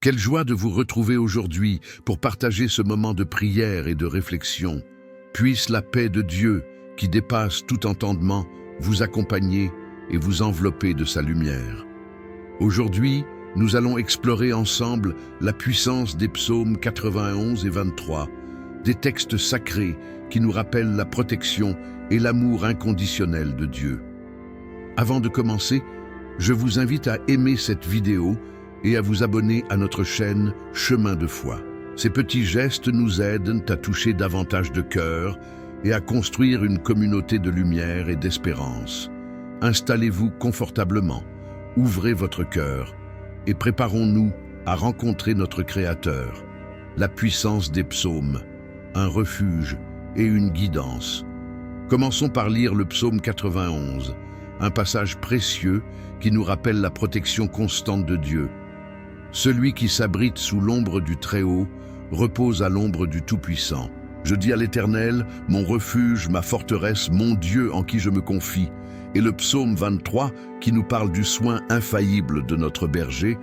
Quelle joie de vous retrouver aujourd'hui pour partager ce moment de prière et de réflexion. Puisse la paix de Dieu, qui dépasse tout entendement, vous accompagner et vous envelopper de sa lumière. Aujourd'hui, nous allons explorer ensemble la puissance des psaumes 91 et 23, des textes sacrés qui nous rappellent la protection et l'amour inconditionnel de Dieu. Avant de commencer, je vous invite à aimer cette vidéo et à vous abonner à notre chaîne Chemin de foi. Ces petits gestes nous aident à toucher davantage de cœurs et à construire une communauté de lumière et d'espérance. Installez-vous confortablement, ouvrez votre cœur et préparons-nous à rencontrer notre Créateur. La puissance des psaumes, un refuge et une guidance. Commençons par lire le psaume 91, un passage précieux qui nous rappelle la protection constante de Dieu. Celui qui s'abrite sous l'ombre du Très-Haut repose à l'ombre du Tout-Puissant. Je dis à l'Éternel, mon refuge, ma forteresse, mon Dieu en qui je me confie. Et le psaume 23 qui nous parle du soin infaillible de notre berger.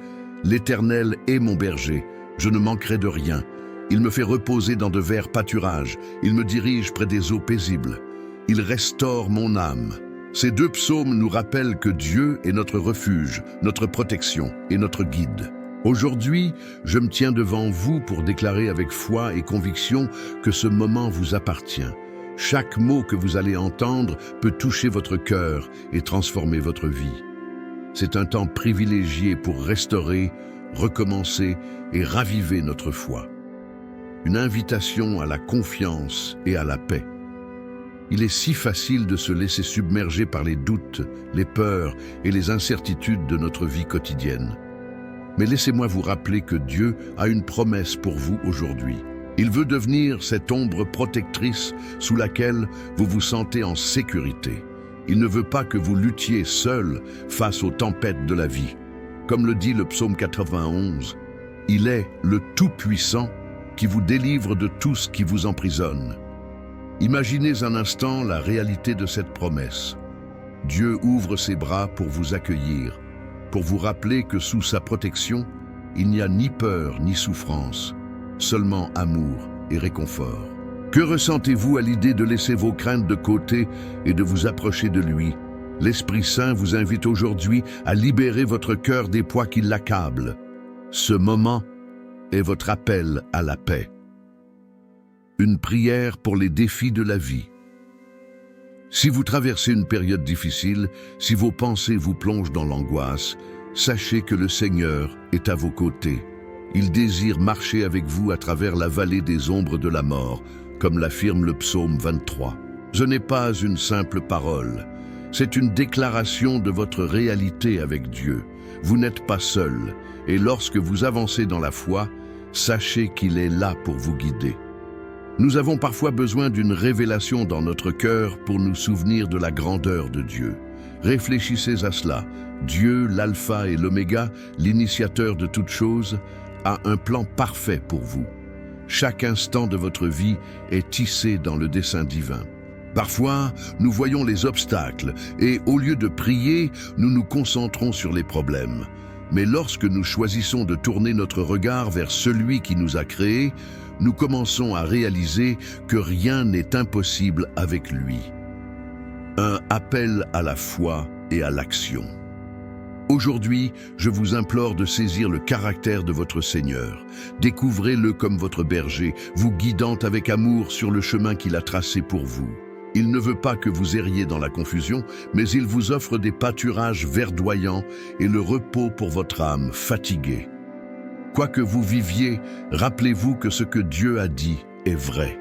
L'Éternel est mon berger, je ne manquerai de rien. Il me fait reposer dans de verts pâturages, il me dirige près des eaux paisibles. Il restaure mon âme. Ces deux psaumes nous rappellent que Dieu est notre refuge, notre protection et notre guide. Aujourd'hui, je me tiens devant vous pour déclarer avec foi et conviction que ce moment vous appartient. Chaque mot que vous allez entendre peut toucher votre cœur et transformer votre vie. C'est un temps privilégié pour restaurer, recommencer et raviver notre foi. Une invitation à la confiance et à la paix. Il est si facile de se laisser submerger par les doutes, les peurs et les incertitudes de notre vie quotidienne. Mais laissez-moi vous rappeler que Dieu a une promesse pour vous aujourd'hui. Il veut devenir cette ombre protectrice sous laquelle vous vous sentez en sécurité. Il ne veut pas que vous luttiez seul face aux tempêtes de la vie. Comme le dit le psaume 91, il est le Tout-Puissant qui vous délivre de tout ce qui vous emprisonne. Imaginez un instant la réalité de cette promesse. Dieu ouvre ses bras pour vous accueillir, pour vous rappeler que sous sa protection, il n'y a ni peur ni souffrance, seulement amour et réconfort. Que ressentez-vous à l'idée de laisser vos craintes de côté et de vous approcher de lui? L'Esprit Saint vous invite aujourd'hui à libérer votre cœur des poids qui l'accablent. Ce moment est votre appel à la paix. Une prière pour les défis de la vie. Si vous traversez une période difficile, si vos pensées vous plongent dans l'angoisse, sachez que le Seigneur est à vos côtés. Il désire marcher avec vous à travers la vallée des ombres de la mort, comme l'affirme le psaume 23. Ce n'est pas une simple parole, c'est une déclaration de votre réalité avec Dieu. Vous n'êtes pas seul, et lorsque vous avancez dans la foi, sachez qu'il est là pour vous guider. Nous avons parfois besoin d'une révélation dans notre cœur pour nous souvenir de la grandeur de Dieu. Réfléchissez à cela. Dieu, l'alpha et l'oméga, l'initiateur de toutes choses, a un plan parfait pour vous. Chaque instant de votre vie est tissé dans le dessein divin. Parfois, nous voyons les obstacles et au lieu de prier, nous nous concentrons sur les problèmes. Mais lorsque nous choisissons de tourner notre regard vers celui qui nous a créés, nous commençons à réaliser que rien n'est impossible avec lui. Un appel à la foi et à l'action. Aujourd'hui, je vous implore de saisir le caractère de votre Seigneur. Découvrez-le comme votre berger, vous guidant avec amour sur le chemin qu'il a tracé pour vous. Il ne veut pas que vous erriez dans la confusion, mais il vous offre des pâturages verdoyants et le repos pour votre âme fatiguée. Quoi que vous viviez, rappelez-vous que ce que Dieu a dit est vrai.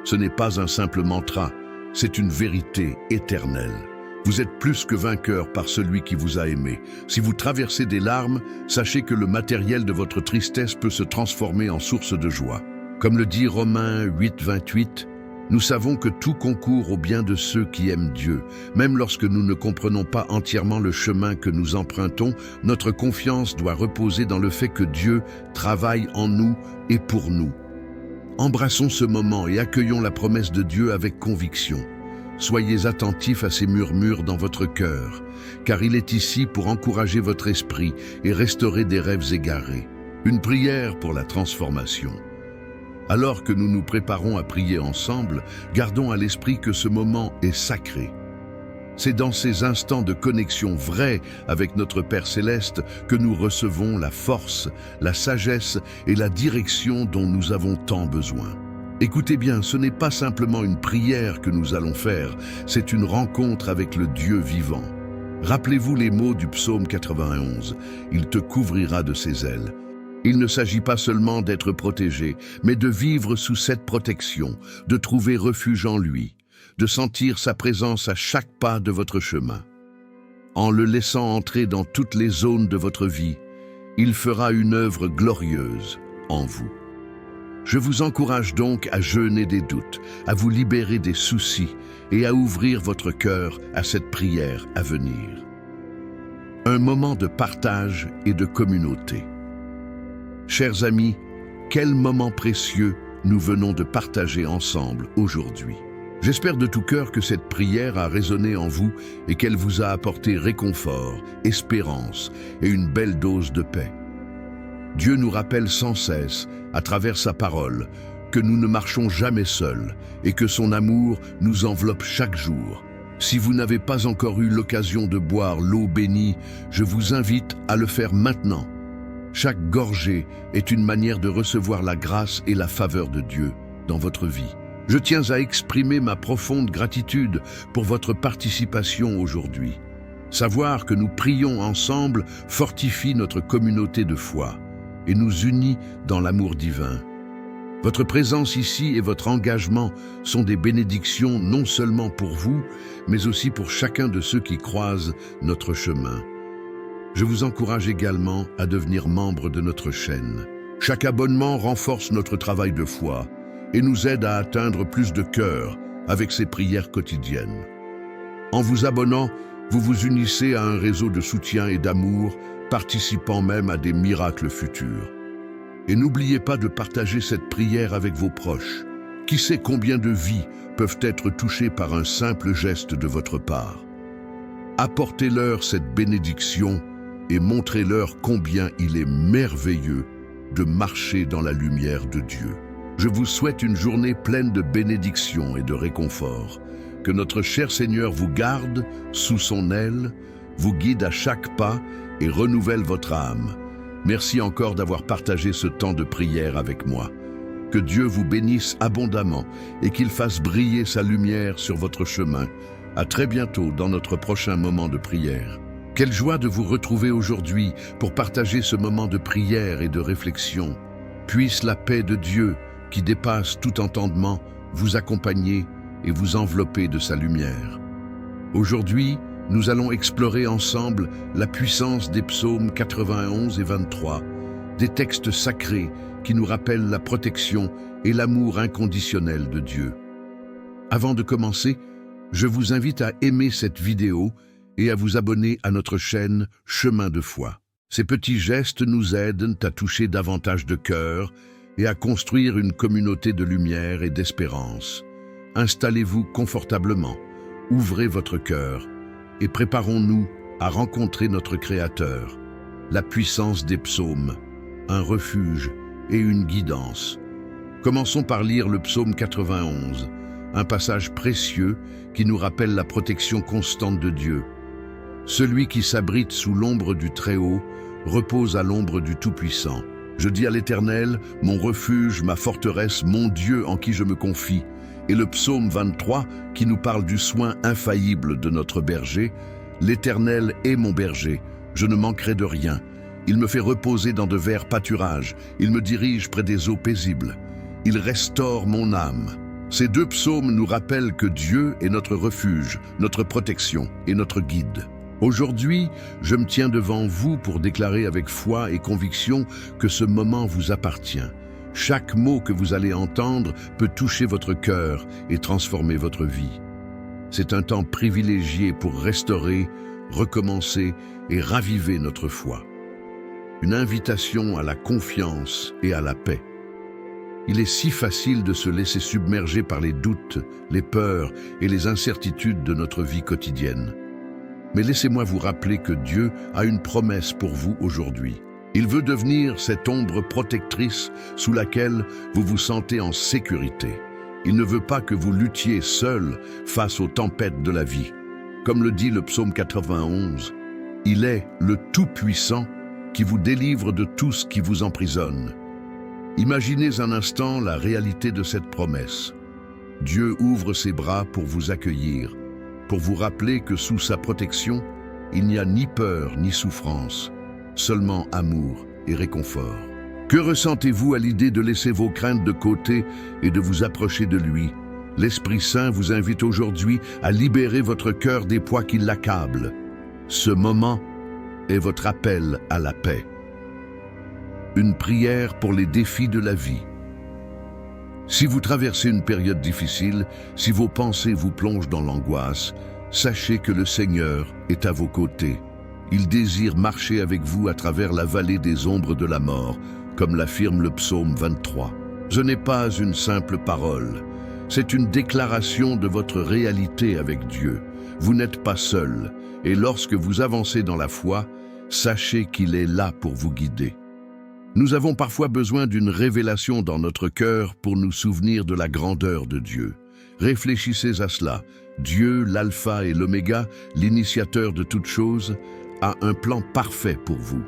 Ce n'est pas un simple mantra, c'est une vérité éternelle. Vous êtes plus que vainqueur par celui qui vous a aimé. Si vous traversez des larmes, sachez que le matériel de votre tristesse peut se transformer en source de joie. Comme le dit Romains 8, 28, nous savons que tout concourt au bien de ceux qui aiment Dieu. Même lorsque nous ne comprenons pas entièrement le chemin que nous empruntons, notre confiance doit reposer dans le fait que Dieu travaille en nous et pour nous. Embrassons ce moment et accueillons la promesse de Dieu avec conviction. Soyez attentifs à ces murmures dans votre cœur, car il est ici pour encourager votre esprit et restaurer des rêves égarés. Une prière pour la transformation. Alors que nous nous préparons à prier ensemble, gardons à l'esprit que ce moment est sacré. C'est dans ces instants de connexion vraie avec notre Père Céleste que nous recevons la force, la sagesse et la direction dont nous avons tant besoin. Écoutez bien, ce n'est pas simplement une prière que nous allons faire, c'est une rencontre avec le Dieu vivant. Rappelez-vous les mots du psaume 91, « Il te couvrira de ses ailes ». Il ne s'agit pas seulement d'être protégé, mais de vivre sous cette protection, de trouver refuge en lui, de sentir sa présence à chaque pas de votre chemin. En le laissant entrer dans toutes les zones de votre vie, il fera une œuvre glorieuse en vous. Je vous encourage donc à jeûner des doutes, à vous libérer des soucis et à ouvrir votre cœur à cette prière à venir. Un moment de partage et de communauté. Chers amis, quel moment précieux nous venons de partager ensemble aujourd'hui. J'espère de tout cœur que cette prière a résonné en vous et qu'elle vous a apporté réconfort, espérance et une belle dose de paix. Dieu nous rappelle sans cesse, à travers sa parole, que nous ne marchons jamais seuls et que son amour nous enveloppe chaque jour. Si vous n'avez pas encore eu l'occasion de boire l'eau bénie, je vous invite à le faire maintenant. Chaque gorgée est une manière de recevoir la grâce et la faveur de Dieu dans votre vie. Je tiens à exprimer ma profonde gratitude pour votre participation aujourd'hui. Savoir que nous prions ensemble fortifie notre communauté de foi et nous unit dans l'amour divin. Votre présence ici et votre engagement sont des bénédictions non seulement pour vous, mais aussi pour chacun de ceux qui croisent notre chemin. Je vous encourage également à devenir membre de notre chaîne. Chaque abonnement renforce notre travail de foi et nous aide à atteindre plus de cœurs avec ces prières quotidiennes. En vous abonnant, vous vous unissez à un réseau de soutien et d'amour, participant même à des miracles futurs. Et n'oubliez pas de partager cette prière avec vos proches. Qui sait combien de vies peuvent être touchées par un simple geste de votre part. Apportez-leur cette bénédiction et montrez-leur combien il est merveilleux de marcher dans la lumière de Dieu. Je vous souhaite une journée pleine de bénédictions et de réconfort. Que notre cher Seigneur vous garde sous son aile, vous guide à chaque pas et renouvelle votre âme. Merci encore d'avoir partagé ce temps de prière avec moi. Que Dieu vous bénisse abondamment et qu'il fasse briller sa lumière sur votre chemin. À très bientôt dans notre prochain moment de prière. Quelle joie de vous retrouver aujourd'hui pour partager ce moment de prière et de réflexion. Puisse la paix de Dieu, qui dépasse tout entendement, vous accompagner et vous envelopper de sa lumière. Aujourd'hui, nous allons explorer ensemble la puissance des psaumes 91 et 23, des textes sacrés qui nous rappellent la protection et l'amour inconditionnel de Dieu. Avant de commencer, je vous invite à aimer cette vidéo et à vous abonner à notre chaîne Chemin de foi. Ces petits gestes nous aident à toucher davantage de cœurs et à construire une communauté de lumière et d'espérance. Installez-vous confortablement, ouvrez votre cœur et préparons-nous à rencontrer notre Créateur, la puissance des psaumes, un refuge et une guidance. Commençons par lire le psaume 91, un passage précieux qui nous rappelle la protection constante de Dieu. Celui qui s'abrite sous l'ombre du Très-Haut repose à l'ombre du Tout-Puissant. Je dis à l'Éternel, mon refuge, ma forteresse, mon Dieu en qui je me confie. Et le psaume 23 qui nous parle du soin infaillible de notre berger. L'Éternel est mon berger, je ne manquerai de rien. Il me fait reposer dans de verts pâturages, il me dirige près des eaux paisibles. Il restaure mon âme. Ces deux psaumes nous rappellent que Dieu est notre refuge, notre protection et notre guide. Aujourd'hui, je me tiens devant vous pour déclarer avec foi et conviction que ce moment vous appartient. Chaque mot que vous allez entendre peut toucher votre cœur et transformer votre vie. C'est un temps privilégié pour restaurer, recommencer et raviver notre foi. Une invitation à la confiance et à la paix. Il est si facile de se laisser submerger par les doutes, les peurs et les incertitudes de notre vie quotidienne. Mais laissez-moi vous rappeler que Dieu a une promesse pour vous aujourd'hui. Il veut devenir cette ombre protectrice sous laquelle vous vous sentez en sécurité. Il ne veut pas que vous luttiez seul face aux tempêtes de la vie. Comme le dit le psaume 91, il est le Tout-Puissant qui vous délivre de tout ce qui vous emprisonne. Imaginez un instant la réalité de cette promesse. Dieu ouvre ses bras pour vous accueillir, pour vous rappeler que sous sa protection, il n'y a ni peur ni souffrance, seulement amour et réconfort. Que ressentez-vous à l'idée de laisser vos craintes de côté et de vous approcher de lui? L'Esprit Saint vous invite aujourd'hui à libérer votre cœur des poids qui l'accablent. Ce moment est votre appel à la paix. Une prière pour les défis de la vie. Si vous traversez une période difficile, si vos pensées vous plongent dans l'angoisse, sachez que le Seigneur est à vos côtés. Il désire marcher avec vous à travers la vallée des ombres de la mort, comme l'affirme le psaume 23. Ce n'est pas une simple parole, c'est une déclaration de votre réalité avec Dieu. Vous n'êtes pas seul, et lorsque vous avancez dans la foi, sachez qu'il est là pour vous guider. Nous avons parfois besoin d'une révélation dans notre cœur pour nous souvenir de la grandeur de Dieu. Réfléchissez à cela. Dieu, l'alpha et l'oméga, l'initiateur de toutes choses, a un plan parfait pour vous.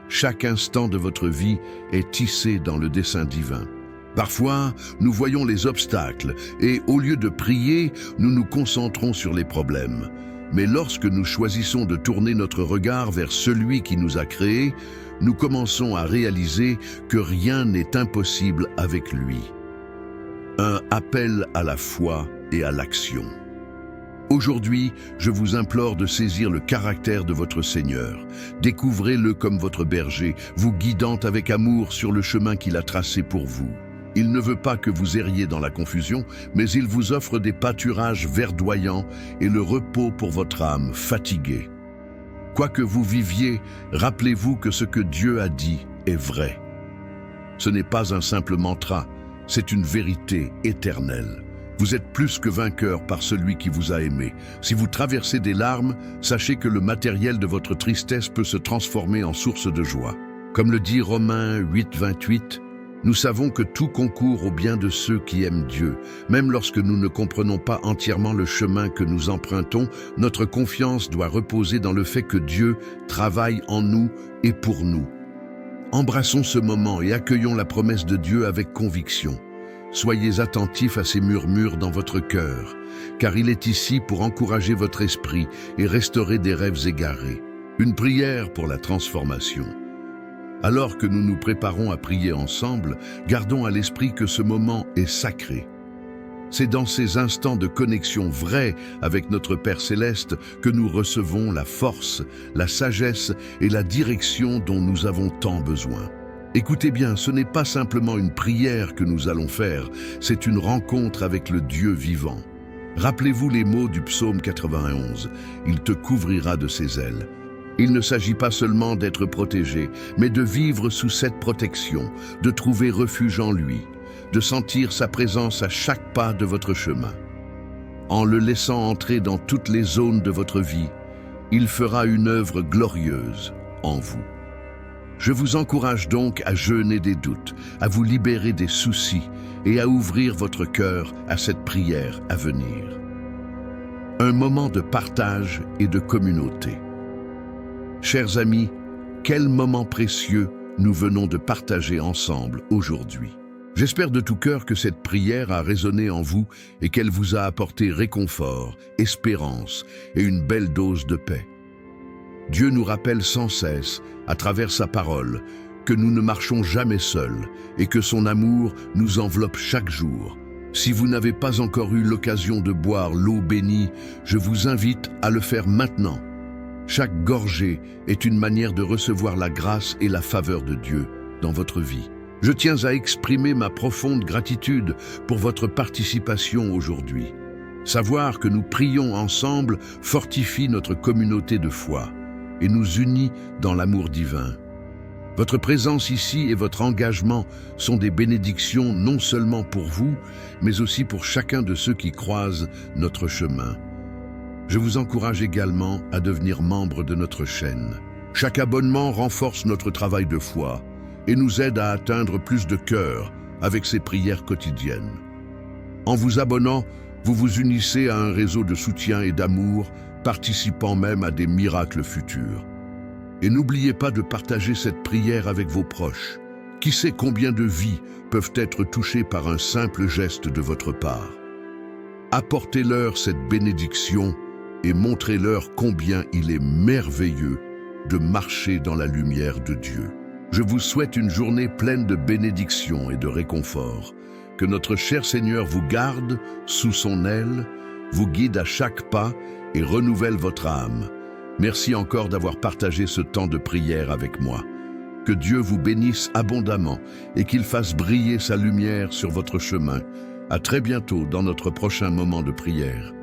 Chaque instant de votre vie est tissé dans le dessein divin. Parfois, nous voyons les obstacles et au lieu de prier, nous nous concentrons sur les problèmes. Mais lorsque nous choisissons de tourner notre regard vers celui qui nous a créés, nous commençons à réaliser que rien n'est impossible avec lui. Un appel à la foi et à l'action. Aujourd'hui, je vous implore de saisir le caractère de votre Seigneur. Découvrez-le comme votre berger, vous guidant avec amour sur le chemin qu'il a tracé pour vous. Il ne veut pas que vous erriez dans la confusion, mais il vous offre des pâturages verdoyants et le repos pour votre âme fatiguée. Quoi que vous viviez, rappelez-vous que ce que Dieu a dit est vrai. Ce n'est pas un simple mantra, c'est une vérité éternelle. Vous êtes plus que vainqueur par celui qui vous a aimé. Si vous traversez des larmes, sachez que le matériel de votre tristesse peut se transformer en source de joie. Comme le dit Romains 8, 28, nous savons que tout concourt au bien de ceux qui aiment Dieu. Même lorsque nous ne comprenons pas entièrement le chemin que nous empruntons, notre confiance doit reposer dans le fait que Dieu travaille en nous et pour nous. Embrassons ce moment et accueillons la promesse de Dieu avec conviction. Soyez attentifs à ces murmures dans votre cœur, car il est ici pour encourager votre esprit et restaurer des rêves égarés. Une prière pour la transformation. Alors que nous nous préparons à prier ensemble, gardons à l'esprit que ce moment est sacré. C'est dans ces instants de connexion vraie avec notre Père Céleste que nous recevons la force, la sagesse et la direction dont nous avons tant besoin. Écoutez bien, ce n'est pas simplement une prière que nous allons faire, c'est une rencontre avec le Dieu vivant. Rappelez-vous les mots du psaume 91, « Il te couvrira de ses ailes ». Il ne s'agit pas seulement d'être protégé, mais de vivre sous cette protection, de trouver refuge en lui, de sentir sa présence à chaque pas de votre chemin. En le laissant entrer dans toutes les zones de votre vie, il fera une œuvre glorieuse en vous. Je vous encourage donc à jeûner des doutes, à vous libérer des soucis et à ouvrir votre cœur à cette prière à venir. Un moment de partage et de communauté. Chers amis, quel moment précieux nous venons de partager ensemble aujourd'hui. J'espère de tout cœur que cette prière a résonné en vous et qu'elle vous a apporté réconfort, espérance et une belle dose de paix. Dieu nous rappelle sans cesse, à travers sa parole, que nous ne marchons jamais seuls et que son amour nous enveloppe chaque jour. Si vous n'avez pas encore eu l'occasion de boire l'eau bénie, je vous invite à le faire maintenant. Chaque gorgée est une manière de recevoir la grâce et la faveur de Dieu dans votre vie. Je tiens à exprimer ma profonde gratitude pour votre participation aujourd'hui. Savoir que nous prions ensemble fortifie notre communauté de foi et nous unit dans l'amour divin. Votre présence ici et votre engagement sont des bénédictions non seulement pour vous, mais aussi pour chacun de ceux qui croisent notre chemin. Je vous encourage également à devenir membre de notre chaîne. Chaque abonnement renforce notre travail de foi et nous aide à atteindre plus de cœurs avec ces prières quotidiennes. En vous abonnant, vous vous unissez à un réseau de soutien et d'amour, participant même à des miracles futurs. Et n'oubliez pas de partager cette prière avec vos proches. Qui sait combien de vies peuvent être touchées par un simple geste de votre part? Apportez-leur cette bénédiction et montrez-leur combien il est merveilleux de marcher dans la lumière de Dieu. Je vous souhaite une journée pleine de bénédictions et de réconfort. Que notre cher Seigneur vous garde sous son aile, vous guide à chaque pas et renouvelle votre âme. Merci encore d'avoir partagé ce temps de prière avec moi. Que Dieu vous bénisse abondamment et qu'il fasse briller sa lumière sur votre chemin. À très bientôt dans notre prochain moment de prière.